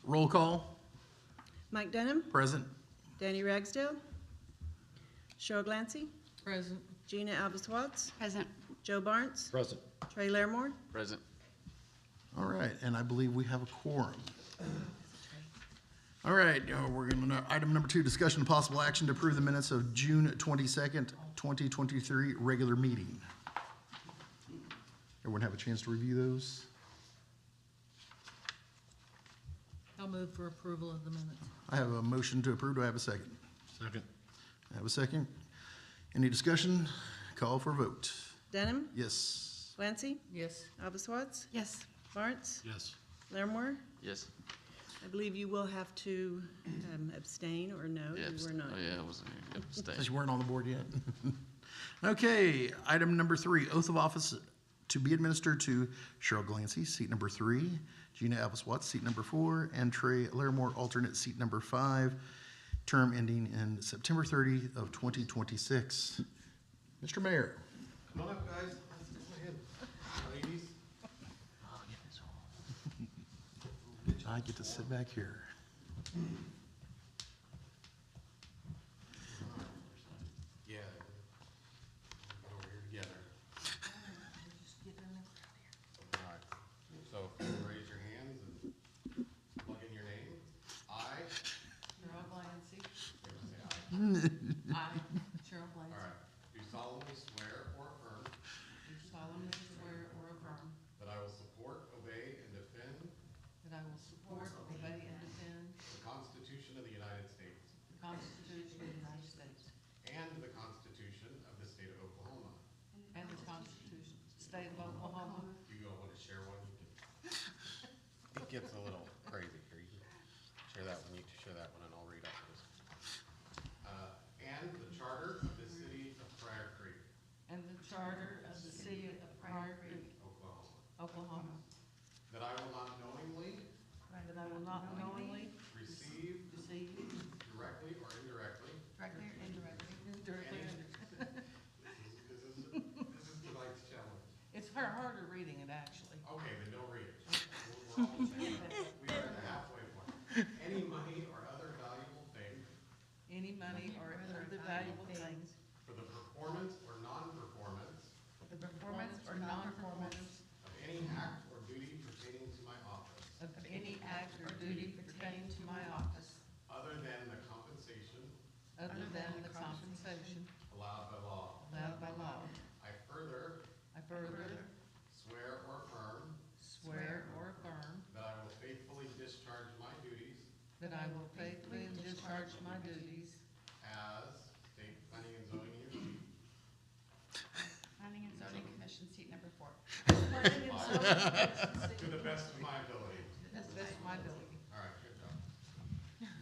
Roll call. Mike Denham, Present. Danny Ragsdale, Cheryl Glancy, Present. Gina Alvis Watts, Present. Joe Barnes, Present. Trey Larimore. Present. All right, and I believe we have a quorum. All right, we're going to, item number 2, discussion and possible action to approve the minutes of June 22nd, 2023 regular meeting. Everyone have a chance to review those? I'll move for approval of the minutes. I have a motion to approve. Do I have a second? Second. I have a second. Any discussion? Call for a vote. Denham, Yes. Glancy, Yes. Alvis Watts, Yes. Barnes, Yes. Larimore. Yes. I believe you will have to abstain or no, you were not. Oh, yeah, I wasn't here. Yep, stay. Since you weren't on the board yet. Okay, item number 3, oath of office to be administered to Cheryl Glancy, seat number 3, Gina Alvis Watts, seat number 4, and Trey Larimore, alternate seat number 5, term ending in September 30th of 2026. Mr. Mayor. Come on up, guys. Let's go ahead. Ladies. I get to sit back here. Yeah. Get over here together. All right. So if you raise your hands and plug in your name. I, Cheryl Glancy. say I. I, Cheryl All Glancy. right. Do solemnly swear or affirm Do solemnly swear or affirm that I will support, obey, and defend that I will support, obey, and defend the Constitution of the United States the Constitution of the United States and the Constitution of the State of Oklahoma. and the Constitution of the State of Oklahoma. You go want to share one, you can. It gets a little crazy here. You can share that one, you can share that one, and I'll read after this. And the Charter of the City of Pryor Creek, And the Charter of the City of Pryor Creek, Oklahoma. Oklahoma. That I will not knowingly That I will not knowingly receive receive directly or indirectly. directly or indirectly. This is tonight's challenge. It's harder reading it, actually. Okay, then don't read it. We're all the same. We are at the halfway point. Any money or other valuable thing Any money or other valuable things for the performance or non-performance for the performance or non-performance of any act or duty pertaining to my office, of any act or duty pertaining to my office, other than the compensation other than the compensation allowed by law. allowed by law. I further I further swear or affirm swear or affirm that I will faithfully discharge my duties that I will faithfully discharge my duties as State Planning and Zoning Chief Planning and Zoning Commission, seat number 4. to the best of my ability. as best of my ability. All right, good job.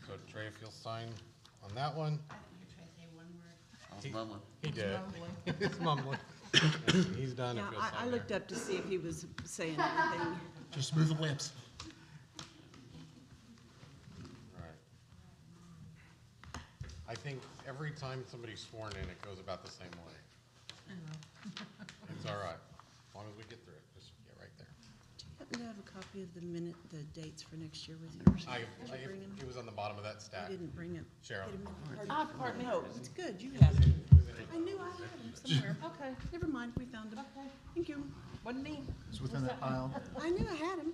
So Trey, if you'll sign on that one. I didn't hear Trey say one word. I was mumbling. He did. Mumbling. He's mumbling. He's done if Yeah, you'll I sign looked there. up to see if he was saying anything. Just move the lips. All right. I think every time somebody's sworn in, it goes about the same way. It's all right, as long as we get through it, just get right there. Do you happen to have a copy of the dates for next year with yours? Did you bring them? It was on the bottom of that I stack. didn't bring it. Cheryl. Pardon me. No, it's good, you have it. I knew I had them somewhere. Okay, Never mind, we found them. okay. Thank you. Wasn't me. It's within that pile. I knew I had them.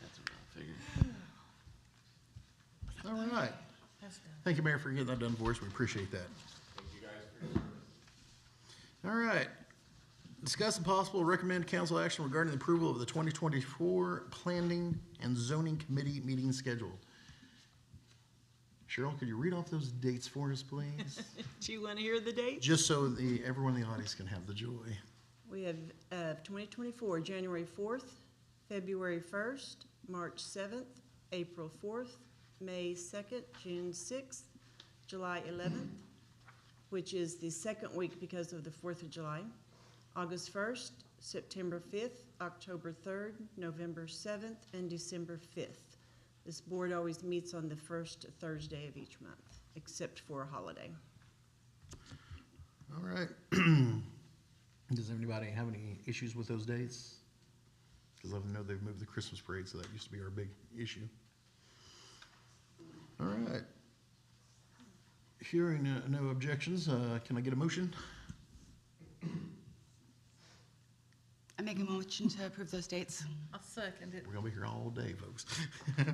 That's what I figured. All right. That's done. Thank you, Mayor, for getting that done for us. We appreciate that. Thank you guys for your service. All right. Discuss and possible recommend council action regarding the approval of the 2024 Planning and Zoning Committee meeting schedule. Cheryl, could you read off those dates for us, please? Do you want to hear the dates? Just so everyone in the audience can have the joy. We have 2024, January 4th, February 1st, March 7th, April 4th, May 2nd, June 6th, July 11th, which is the second week because of the 4th of July, August 1st, September 5th, October 3rd, November 7th, and December 5th. This board always meets on the first Thursday of each month, except for a holiday. All right. Does anybody have any issues with those dates? Because I know they've moved the Christmas parade, so that used to be our big issue. All right. Hearing no objections, can I get a motion? I make a motion to approve those dates. I'll second it. We're gonna be here all day, folks.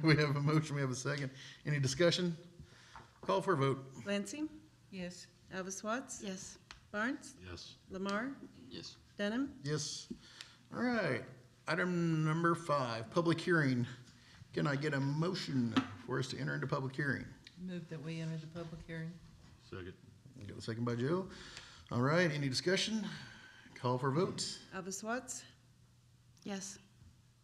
We have a motion, we have a second. Any discussion? Call for a vote. Lansing, Yes. Elvis Watts, Yes. Barnes, Yes. Lamar, Yes. Denham. Yes. All right. Item number 5, public hearing. Can I get a motion for us to enter into public hearing? Move that we enter the public hearing. Second. Got a second by Joe. All right, any discussion? Call for a vote. Elvis Watts, Yes.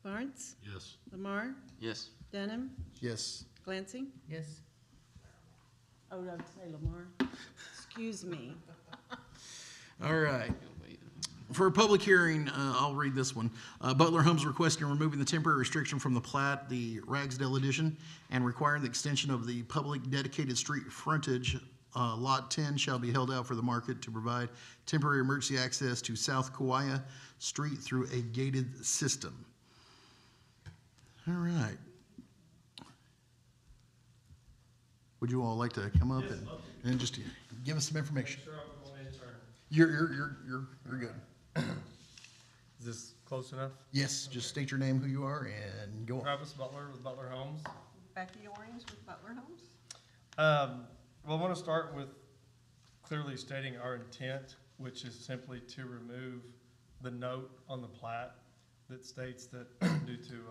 Barnes, Yes. Lamar, Yes. Denham, Yes. Lansing. Yes. Oh, did I say Lamar? Excuse me. All right. Wait. For a public hearing, I'll read this one. Butler Homes requesting removing the temporary restriction from the plat, the Ragsdale edition, and requiring the extension of the public dedicated street frontage. Lot 10 shall be held out for the market to provide temporary emergency access to South Kauai Street through a gated system. All right. Would you all like to come up and just give us some information? Sure, I'm going in turn. You're good. Is this close enough? Yes, just state your name, who you are, and go on. Travis Butler with Butler Homes. Becky Orange with Butler Homes. Well, I want to start with clearly stating our intent, which is simply to remove the note on the plat that states that due to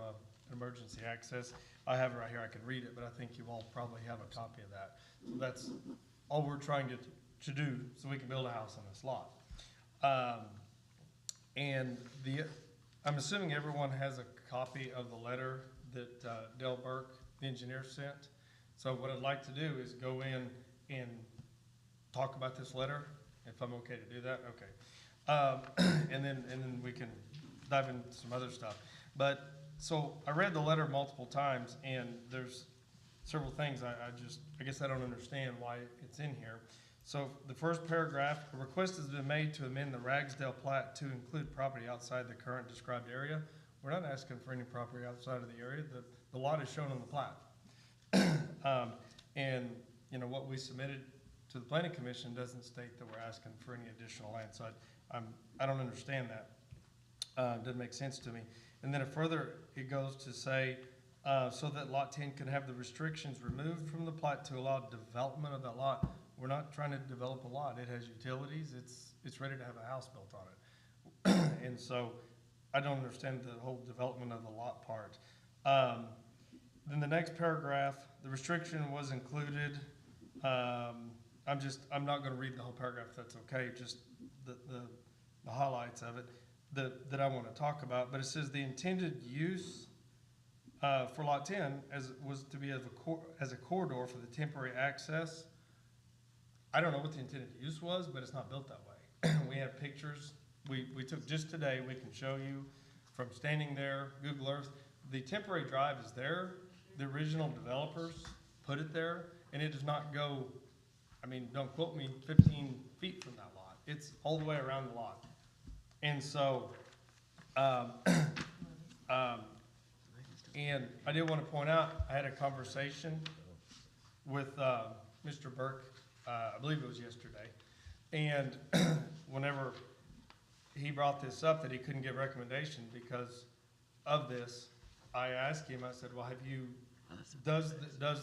emergency access, I have it right here, I can read it, but I think you all probably have a copy of that. So that's all we're trying to do, so we can build a house on this lot. And I'm assuming everyone has a copy of the letter that Dale Burke, the engineer, sent. So what I'd like to do is go in and talk about this letter, if I'm okay to do that, okay. And then we can dive into some other stuff. But, so I read the letter multiple times, and there's several things I guess I don't understand why it's in here. So the first paragraph, a request has been made to amend the Ragsdale plat to include property outside the current described area. We're not asking for any property outside of the area. The lot is shown on the plat. And, you know, what we submitted to the planning commission doesn't state that we're asking for any additional land. So I don't understand that. Doesn't make sense to me. And then further, it goes to say, so that lot 10 can have the restrictions removed from the plat to allow development of that lot. We're not trying to develop a lot. It has utilities. It's ready to have a house built on it. And so I don't understand the whole development of the lot part. Then the next paragraph, the restriction was included. I'm not gonna read the whole paragraph if that's okay, just the highlights of it that I wanna talk about. But it says the intended use for lot 10 was to be as a corridor for the temporary access. I don't know what the intended use was, but it's not built that way. We have pictures we took just today. We can show you from standing there, Google Earth. The temporary drive is there. The original developers put it there, and it does not go, I mean, don't quote me, 15 feet from that lot. It's all the way around the lot. And so, and I did want to point out, I had a conversation with Mr. Burke, I believe it was yesterday, and whenever he brought this up that he couldn't give recommendation because of this, I asked him, I said, well, does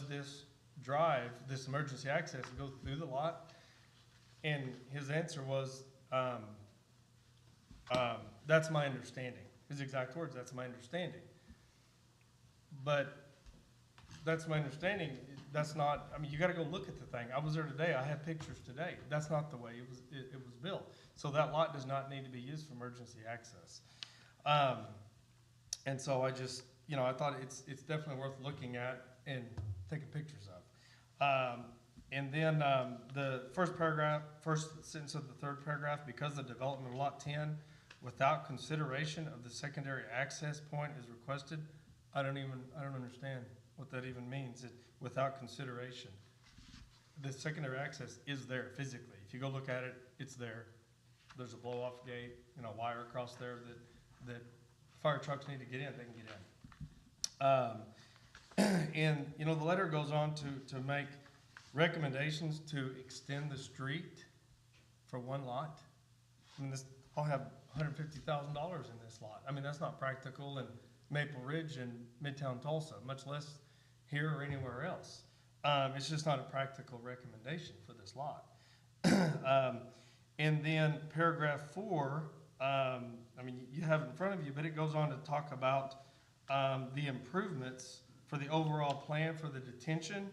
this drive, this emergency access go through the lot? And his answer was, that's my understanding. His exact words, that's my understanding. But that's my understanding. That's not, I mean, you gotta go look at the thing. I was there today. I have pictures today. That's not the way it was built. So that lot does not need to be used for emergency access. And so I just, you know, I thought it's definitely worth looking at and taking pictures of. And then the first sentence of the third paragraph, because the development of lot 10 without consideration of the secondary access point is requested. I don't understand what that even means, without consideration. The secondary access is there physically. If you go look at it, it's there. There's a blow-off gate, you know, wire across there that fire trucks need to get in, they can get in. And, you know, the letter goes on to make recommendations to extend the street for one lot. I mean, I'll have $150,000 in this lot. I mean, that's not practical in Maple Ridge and Midtown Tulsa, much less here or anywhere else. It's just not a practical recommendation for this lot. And then paragraph 4, I mean, you have it in front of you, but it goes on to talk about the improvements for the overall plan for the detention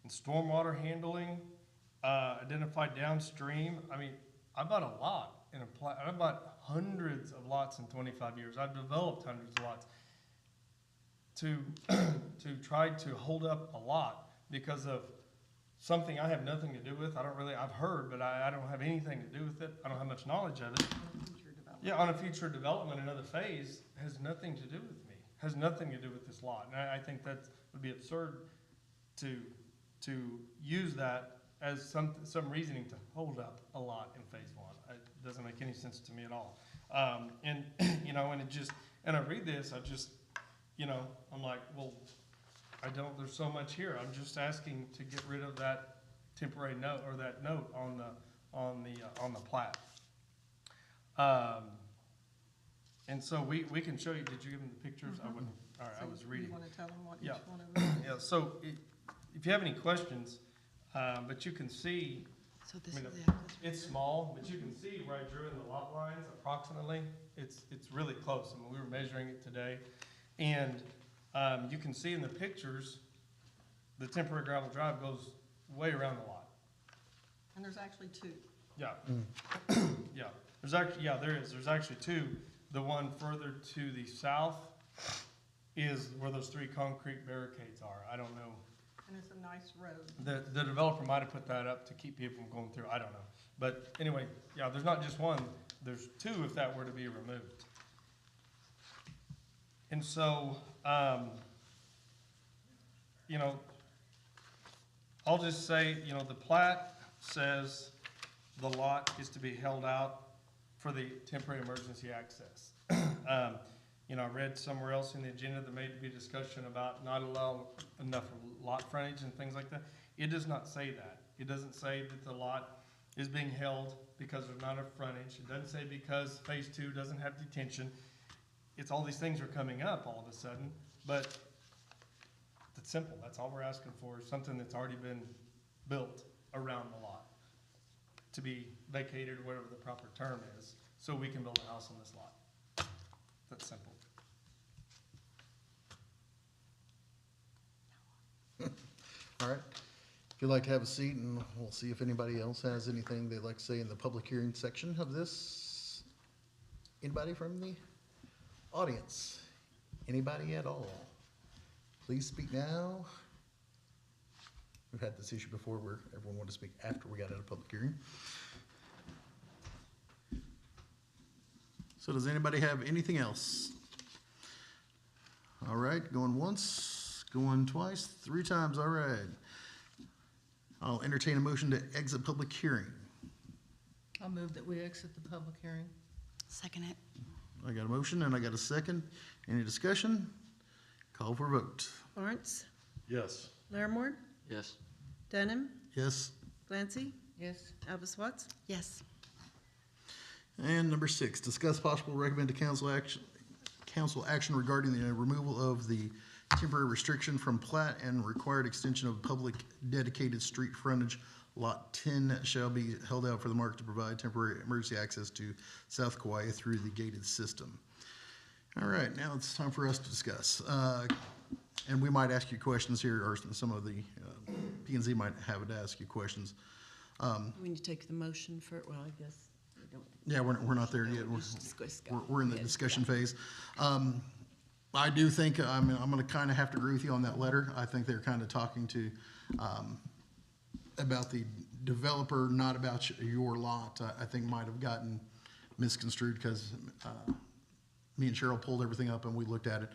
and stormwater handling, identified downstream. I mean, I bought a lot I bought hundreds of lots in 25 years. I've developed hundreds of lots to try to hold up a lot because of something I have nothing to do with. I've heard, but I don't have anything to do with it. I don't have much knowledge of it. Yeah, on a future development, another phase has nothing to do with me, has nothing to do with this lot. And I think that would be absurd to use that as some reasoning to hold up a lot in phase 1. It doesn't make any sense to me at all. And, you know, and I read this, I'm like, well, there's so much here. I'm just asking to get rid of that temporary note or that note on the plat. And so we can show you. Did you give them the pictures? I wouldn't. All right, I was reading. You want to tell them what each Yeah. one of them? Yeah. So if you have any questions, but you can see, So this I mean, is it. it's small, but you can see where I drew in the lot lines approximately. It's really close. I mean, we were measuring it today, and you can see in the pictures, the temporary gravel drive goes way around the lot. And there's actually 2. Yeah. Yeah. There is. There's actually 2. The one further to the south is where those 3 concrete barricades are. I don't know. And it's a nice road. The developer might have put that up to keep people from going through. I don't know. But anyway, yeah, there's not just one. There's 2 if that were to be removed. And so, you know, I'll just say, you know, the plat says the lot is to be held out for the temporary emergency access. You know, I read somewhere else in the agenda there may be discussion about not allowing enough lot frontage and things like that. It does not say that. It doesn't say that the lot is being held because there's not enough frontage. It doesn't say because phase 2 doesn't have detention. It's all these things are coming up all of a sudden, but it's simple. That's all we're asking for, is something that's already been built around the lot to be vacated or whatever the proper term is, so we can build a house on this lot. That's simple. All right. If you'd like to have a seat, and we'll see if anybody else has anything they'd like to say in the public hearing section of this. Anybody from the audience? Anybody at all? Please speak now. We've had this issue before where everyone wanted to speak after we got out of public hearing. So does anybody have anything else? All right, going once, going twice, 3 times, all right. I'll entertain a motion to exit public hearing. I'll move that we exit the public hearing. Second it. I got a motion and I got a second. Any discussion? Call for vote. Lawrence, Yes. Larimore, Yes. Dunham, Yes. Yes. Albus Watts. Yes. And number 6, discuss possible recommend to council action regarding the removal of the temporary restriction from plat and required extension of public dedicated street frontage. Lot 10 shall be held out for the market to provide temporary emergency access to South Kauai through the gated system. All right, now it's time for us to discuss. And we might ask you questions here, or some of the P&Z might have to ask you questions. We need to take the motion for, well, I guess we don't. Yeah, we're not there yet. We should discuss. We're in the Yes, discussion phase. I do think, I'm gonna kind of have to agree with you on that letter. I think they're kind of talking to, about the developer, not about your lot. I think might have gotten misconstrued because, me and Cheryl pulled everything up and we looked at it.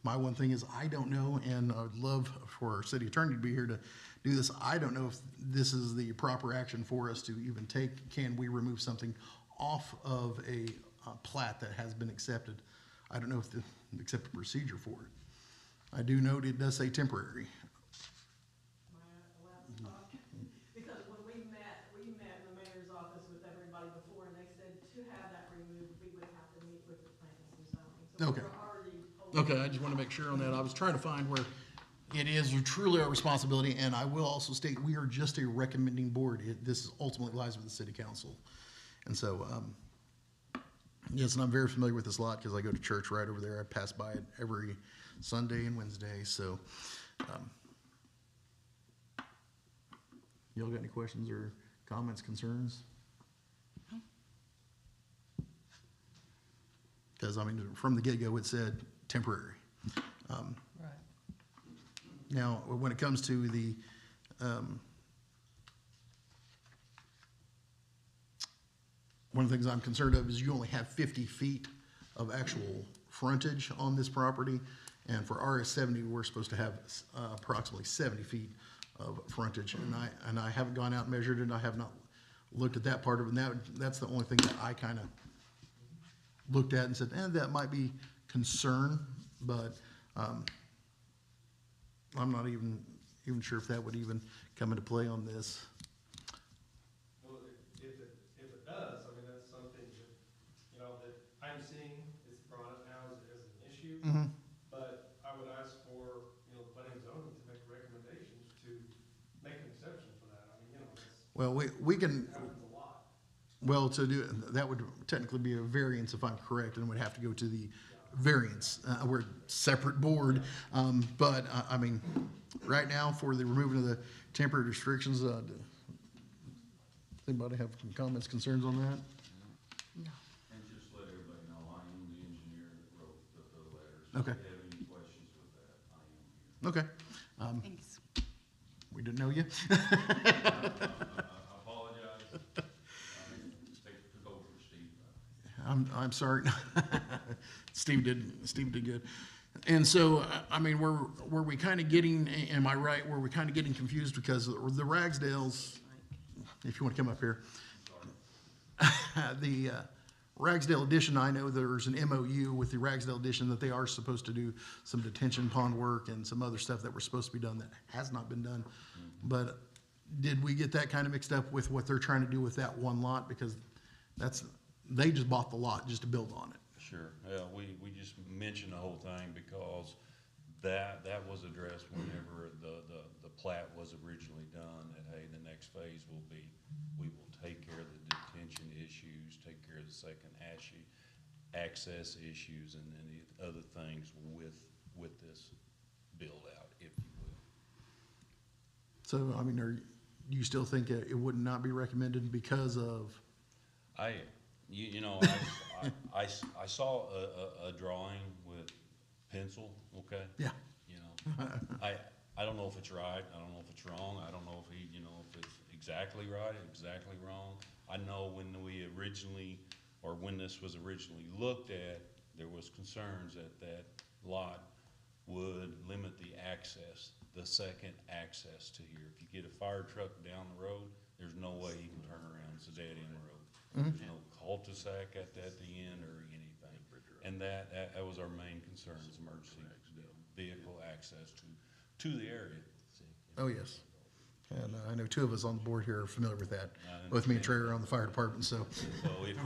My one thing is, I don't know, and I'd love for our city attorney to be here to do this. I don't know if this is the proper action for us to even take. Can we remove something off of a plat that has been accepted. I don't know if the accepted procedure for it. I do note it does say temporary. My laptop, because when we met in the mayor's office with everybody before, and they said to have that removed, we would have to meet with the planning and zoning. So Okay. we're already. Okay, I just want to make sure on that. I was trying to find where it is truly our responsibility, and I will also state, we are just a recommending board. This ultimately lies with the city council. And so, yes, and I'm very familiar with this lot because I go to church right over there. I pass by it every Sunday and Wednesday, so. Y'all got any questions or comments, concerns? Because, I mean, from the get-go, it said temporary. Right. Now, when it comes to the, one of the things I'm concerned of is you only have 50 feet of actual frontage on this property. And for RS 70, we're supposed to have approximately 70 feet of frontage. And I haven't gone out and measured it, and I have not looked at that part of it. And that's the only thing that I kind of looked at and said, that might be concern, but I'm not even sure if that would even come into play on this. Well, if it does, I mean, that's something that, you know, that I'm seeing is brought up now as an issue. Mm-hmm. But I would ask for, you know, planning and zoning to make recommendations to make an exception for that. I mean, you know, that's, Well, we can, happens a lot. well, to do, that would technically be a variance if I'm correct, and would have to go to the variance. We're a separate board, but I mean, right now for the removing of the temporary restrictions, does anybody have some comments, concerns on that? No. And just let everybody know, I am the engineer that wrote the letters. Okay. If you have any questions with that, I am here. Okay. Thanks. We didn't know you. I apologize. Took over for Steve. I'm sorry. Steve did good. And so, I mean, were we kind of getting, am I right, were we kind of getting confused because the Ragsdales, if you want to come up here, the Ragsdale addition, I know there's an MOU with the Ragsdale addition that they are supposed to do some detention pond work and some other stuff that was supposed to be done that has not been done. But did we get that kind of mixed up with what they're trying to do with that one lot? Because they just bought the lot just to build on it. Sure, yeah, we just mentioned the whole thing because that was addressed whenever the plat was originally done, that, hey, the next phase will be, we will take care of the detention issues, take care of the second access issues, and then the other things with this build out, if you will. So, I mean, do you still think it would not be recommended because of? I saw a drawing with pencil, okay? Yeah. You know, I don't know if it's right, I don't know if it's wrong, I don't know if if it's exactly right, exactly wrong. I know when this was originally looked at, there was concerns that lot would limit the access, the second access to here. If you get a fire truck down the road, there's no way you can turn around, it's a dead end road. There's no cul-de-sac at the end or anything. And that was our main concern, is emergency vehicle access to the area. Oh, yes. And I know two of us on the board here are familiar with that. Both me and Trey are on the fire department, so. So if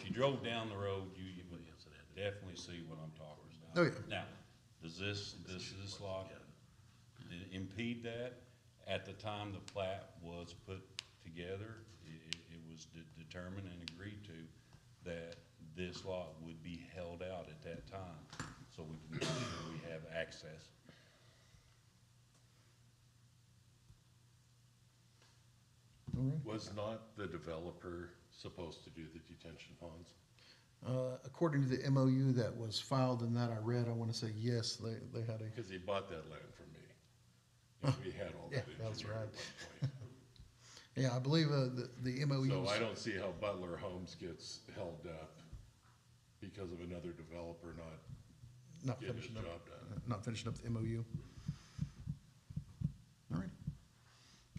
you drove down the road, you would definitely see what I'm talking about. Oh, yeah. Now, does this lot impede that? At the time the plat was put together, it was determined and agreed to that this lot would be held out at that time, so we can make sure we have access. Was not the developer supposed to do the detention ponds? According to the MOU that was filed and that I read, I want to say yes, they had a. Because he bought that land from me. And we had all that Yeah, that's engineered right. at one point. Yeah, I believe the MOU. So I don't see how Butler Homes gets held up because of another developer not getting his finishing up, job done. not finishing up the MOU. All right.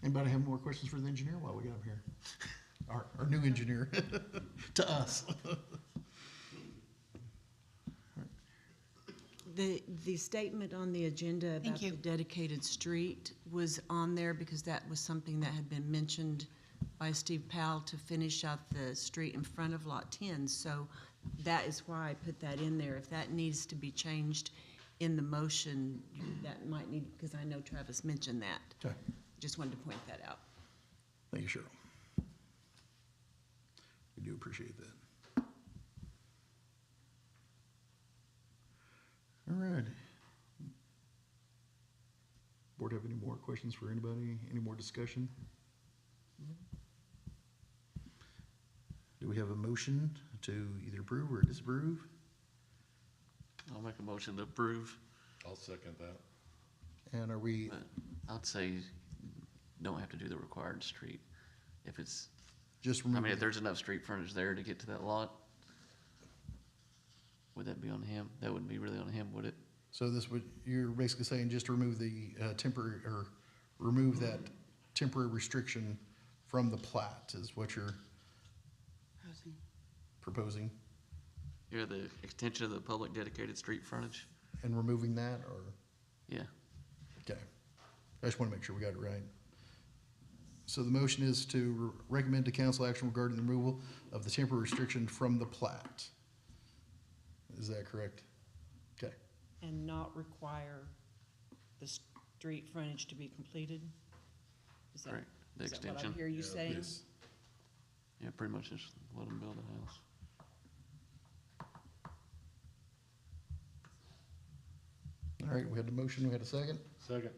Anybody have more questions for the engineer while we got him here? Our new engineer, to us. The statement on the agenda Thank about you. the dedicated street was on there because that was something that had been mentioned by Steve Powell to finish out the street in front of Lot 10. So that is why I put that in there. If that needs to be changed in the motion, that might need, because I know Travis mentioned that. Okay, Just wanted to point that out. thank you, Cheryl. We do appreciate that. All right. Board have any more questions for anybody? Any more discussion? Do we have a motion to either approve or disapprove? I'll make a motion to approve, I'll second that. And are we, but I'd say don't have to do the required street. If it's, just I mean, removing? if there's enough street frontage there to get to that lot, would that be on him? That wouldn't be really on him, would it? So this would, you're basically saying just remove the temporary, or remove that temporary restriction from the plat is what you're Housing. proposing? You're the extension of the public dedicated street frontage? And removing that, or, Yeah. okay. I just want to make sure we got it right. So the motion is to recommend to council action regarding the removal of the temporary restriction from the plat. Is that correct? Okay. And not require the street frontage to be completed? Is that, Right, the is that what I extension. hear you saying? Yes. Yeah, pretty much just let them build a house. All right, we had the motion, we had a second. Second.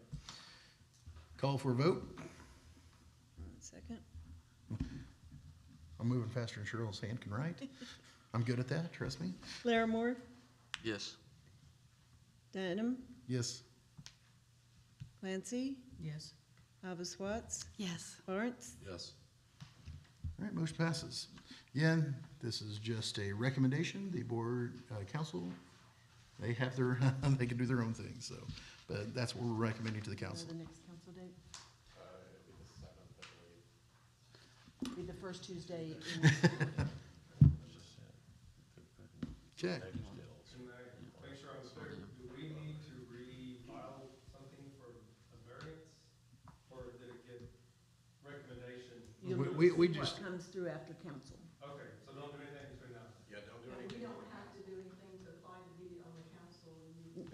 Call for a vote. Second? I'm moving faster than Cheryl's hand can write. I'm good at that, trust me. Larimore, Yes. Dunham, Yes. Clancy, Yes. Alves Watts, Yes. Lawrence. Yes. All right, motion passes. Again, this is just a recommendation. The board, council, they have their, they can do their own thing, so. But that's what we're recommending to the council. The next council date? It'd be the 7th, I believe. Be the first Tuesday in, Okay, And I make sure I'm clear, do we need to refile something for a variance? Or did it get recommendation? you'll we see just, what comes through after council. Okay, so don't do anything between now. Yeah, don't do And anything. we don't have to do anything to find a deed on the council.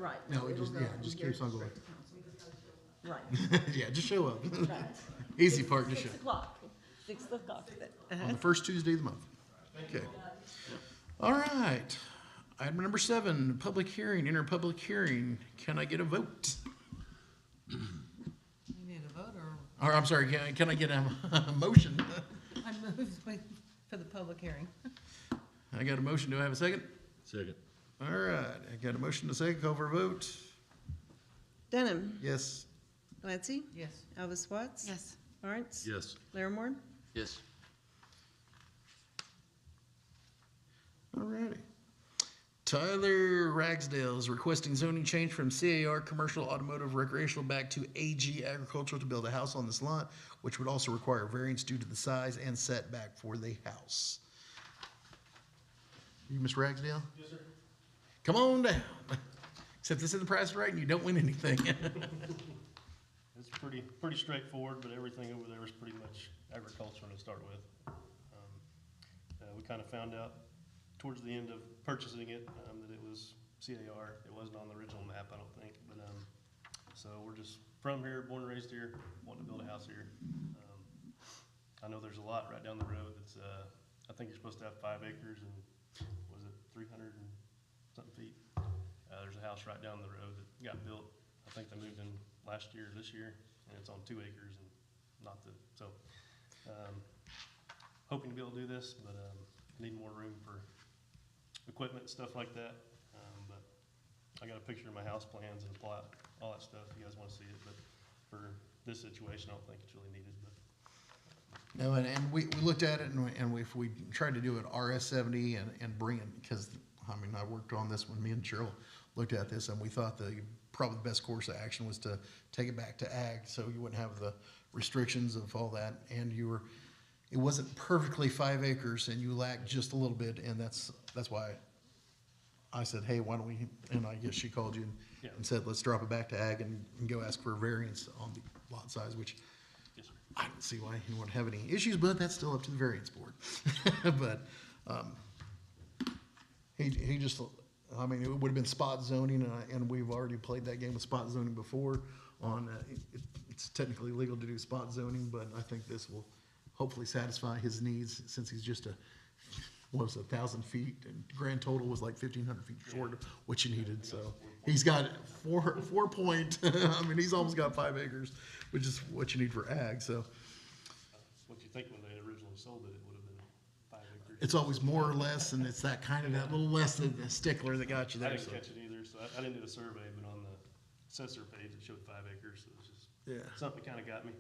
Right. No, it it'll just- go yeah, it from just here keeps on going. straight to council. We just gotta show up. Right, yeah, just show up. right. Easy part to show. 6 o'clock, 6 o'clock. On the first Tuesday of the month. Okay. All right. Item number 7, public hearing, interpublic hearing. Can I get a vote? You need a vote, or Or, I'm sorry, can I get a motion? I move for the public hearing. I got a motion. Do I have a second? Second. All right. I got a motion to second. Call for a vote. Dunham, Yes. Clancy, Yes. Alves Watts. Yes. Lawrence. Yes. Larimore. Yes. All righty. Tyler Ragsdale is requesting zoning change from CAR Commercial Automotive Recreational back to AG Agricultural to build a house on this lot, which would also require variance due to the size and setback for the house. You, Ms. Ragsdale? Yes, sir. Come on down. Except this isn't priced right and you don't win anything. It's pretty straightforward, but everything over there is pretty much agricultural to start with. We kind of found out towards the end of purchasing it, that it was CAR. It wasn't on the original map, I don't think, but, so we're just from here, born and raised here, wanting to build a house here. I know there's a lot right down the road that's, I think you're supposed to have 5 acres and, was it 300 and something feet? There's a house right down the road that got built, I think they moved in last year, or this year, and it's on 2 acres and not the, so, hoping to be able to do this, but, need more room for equipment, stuff like that. But I got a picture of my house plans and the plot, all that stuff, if you guys wanna see it, but for this situation, I don't think it's really needed, but. No, and we looked at it and if we tried to do it RS70 and bring it, because, I mean, I worked on this when me and Cheryl looked at this and we thought probably the best course of action was to take it back to ag, so you wouldn't have the restrictions of all that, and it wasn't perfectly 5 acres and you lacked just a little bit, and that's why I said, hey, why don't we, and I guess she called you Yeah. and said, let's drop it back to ag and go ask for a variance on the lot size, which Yes, sir. I don't see why anyone would have any issues, but that's still up to the variance board. But, he just, I mean, it would have been spot zoning, and we've already played that game with spot zoning before on, it's technically legal to do spot zoning, but I think this will hopefully satisfy his needs, since he's just what was it, 1,000 feet, and grand total was like 1,500 feet short of what you needed, so. He's got four point, I mean, he's almost got 5 acres, which is what you need for ag, so. What you think when they originally sold it, it would have been 5 acres. It's always more or less, and it's that kind of, that little less than a stickler that got you I there, didn't so. catch it either, so I didn't do a survey, but on the assessor page, it showed 5 acres, so it was just Yeah. something that kinda got me.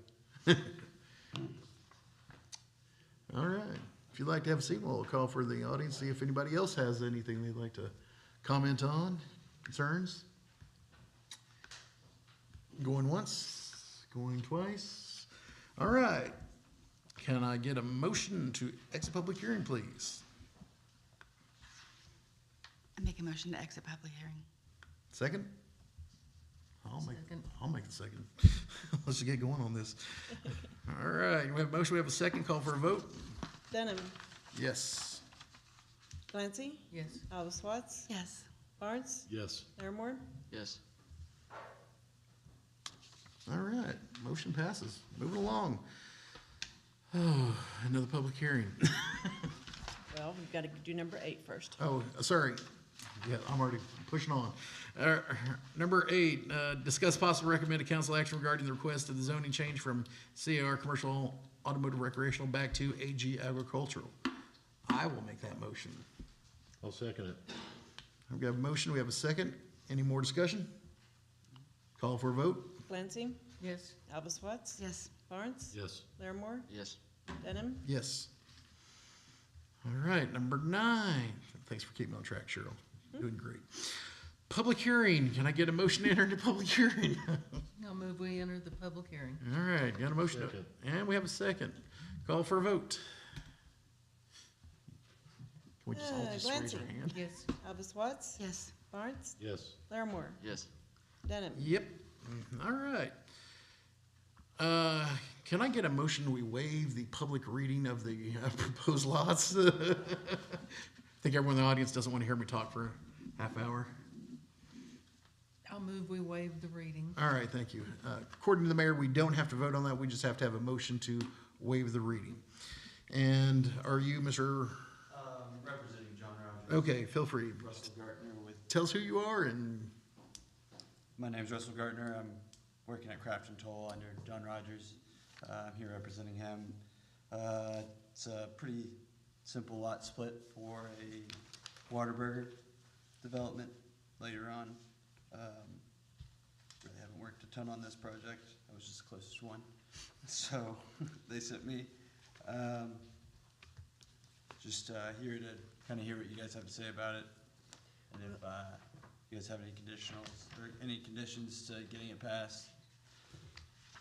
All right. If you'd like to have a seat, we'll call for the audience, see if anybody else has anything they'd like to comment on, concerns. Going once, going twice. All right. Can I get a motion to exit public hearing, please? I make a motion to exit public hearing. Second? Second. I'll make the second. Let's get going on this. All right, we have a motion, we have a second, call for a vote. Denham. Yes. Clancy. Yes. Alves Watts. Yes. Barnes. Yes. Larimore. Yes. All right, motion passes. Moving along. Oh, another public hearing. Well, we've got to do number 8 first. Oh, sorry. Yeah, I'm already pushing on. Number 8, discuss possible recommended council action regarding the request of the zoning change from CAR commercial automotive recreational back to AG agricultural. I will make that motion. I'll second it. We've got a motion, we have a second. Any more discussion? Call for a vote? Clancy. Yes. Alves Watts. Yes. Barnes. Yes. Larimore. Yes. Denham. Yes. All right, number 9. Thanks for keeping on track, Cheryl. Doing great. Public hearing. Can I get a motion to enter into public hearing? I'll move we enter the public hearing. All right, got a motion. Second. And we have a second. Call for a vote. Can we just all just raise our Glancy. hand? Yes. Alves Watts. Yes. Barnes. Yes. Larimore. Yes. Denham. Yep. All right. Can I get a motion we waive the public reading of the proposed lots? I think everyone in the audience doesn't want to hear me talk for a half hour. I'll move we waive the reading. All right, thank you. According to the mayor, we don't have to vote on that. We just have to have a motion to waive the reading. And are you, Mr.? Representing John Rogers. Okay, feel free. Russell Gartner with, Tell us who you are and, my name's Russell Gartner. I'm working at Craft and Toll under John Rogers. I'm here representing him. It's a pretty simple lot split for a Waterburger development later on. Really haven't worked a ton on this project. I was just the closest one. So they sent me. Just here to kind of hear what you guys have to say about it. And if you guys have any conditionals or any conditions to getting it passed,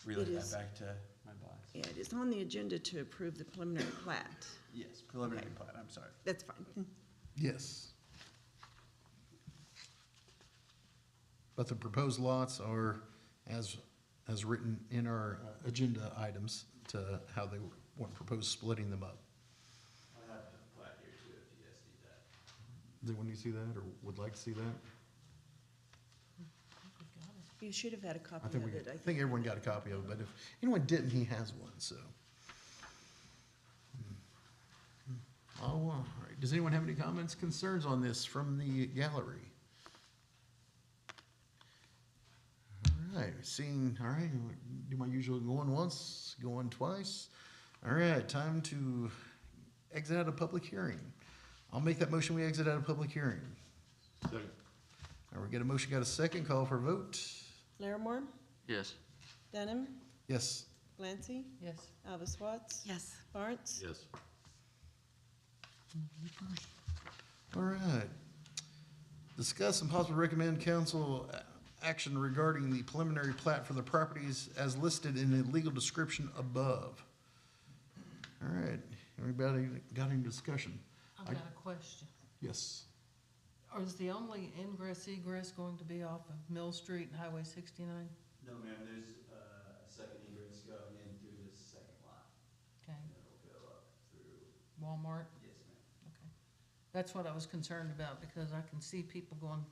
relay It that is- back to my boss. Yeah, it is on the agenda to approve the preliminary plat. Yes, preliminary Okay. plat, I'm sorry. That's fine. yes. But the proposed lots are as written in our agenda items to how they want to propose splitting them up. I have the plat here too, if you guys need that. Does anyone see that or would like to see that? You should have had a copy I think of we, it. I think everyone got a copy of it, but if anyone didn't, he has one, so. Oh, all right. Does anyone have any comments, concerns on this from the gallery? All right, seeing, all right, do my usual going once, going twice. All right, time to exit out of public hearing. I'll make that motion, we exit out of public hearing. Second. All right, we get a motion, got a second, call for a vote. Larimore. Yes. Denham. Yes. Clancy. Yes. Alves Watts. Yes. Barnes. Yes. All right. Discuss and possibly recommend council action regarding the preliminary plat for the properties as listed in the legal description above. All right, anybody got any discussion? I've got a question. Yes. Or is the only ingress egress going to be off of Mill Street and Highway 69? No, ma'am, there's a second egress going in through this second lot, Okay, and it'll go up through, Walmart? yes, ma'am. Okay. That's what I was concerned about, because I can see people going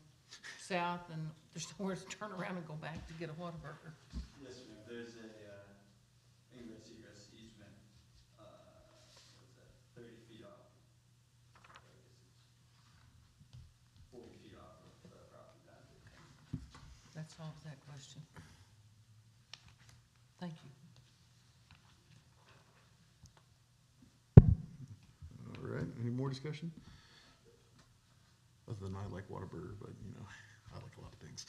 south and there's nowhere to turn around and go back to get a Whataburger. Yes, ma'am, there's a, ingress egress easement, what's that, 30 feet off. I guess it's 40 feet off of the property boundary. That solves that question. Thank you. All right, any more discussion? Other than I like Whataburger, but you know, I like a lot of things.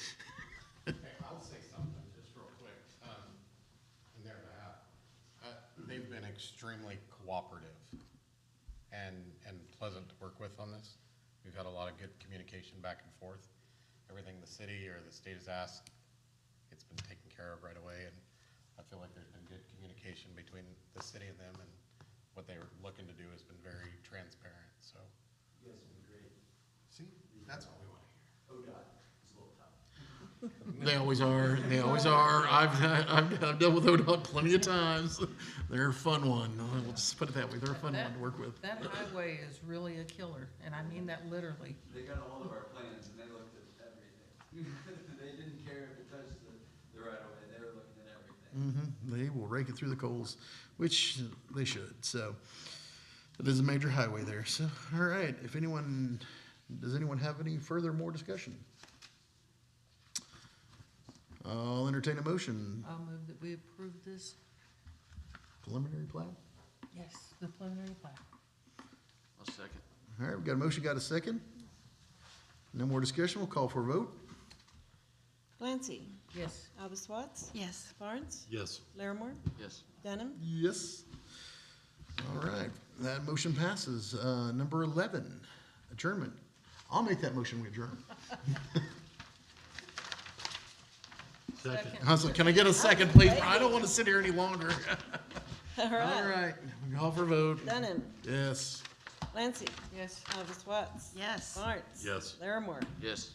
Okay, I'll say something just real quick, in their behalf. They've been extremely cooperative and pleasant to work with on this. We've had a lot of good communication back and forth. Everything the city or the state has asked, it's been taken care of right away, and I feel like there's been good communication between the city and them, and what they're looking to do has been very transparent, so. You guys have been great. See, that's what we want to hear. ODOT is a little tough. They always are, they always are. I've dealt with ODOT plenty of times. They're a fun one. We'll just put it that way. They're a fun one to work with. That highway is really a killer, and I mean that literally. They got a hold of our plans and they looked at everything. They didn't care if it touched the right of way, they were looking at everything. They will rake it through the coals, which they should. So it is a major highway there. So, all right, does anyone have any more discussion? I'll entertain a motion. I'll move that we approve this. Preliminary plat? Yes, the preliminary plat. I'll second. All right, we've got a motion, got a second. No more discussion, we'll call for a vote. Clancy. Yes. Albus Watts. Yes. Barnes. Yes. Larimore. Yes. Dunham. Yes. All right, that motion passes. Number 11, adjournment. I'll make that motion, we adjourn. Second. I was like, can I get a second, please? I don't want to sit here any longer. All All right. right, we call for a vote. Dunham. Yes. Clancy. Yes. Albus Watts. Yes. Barnes. Yes. Larimore. Yes.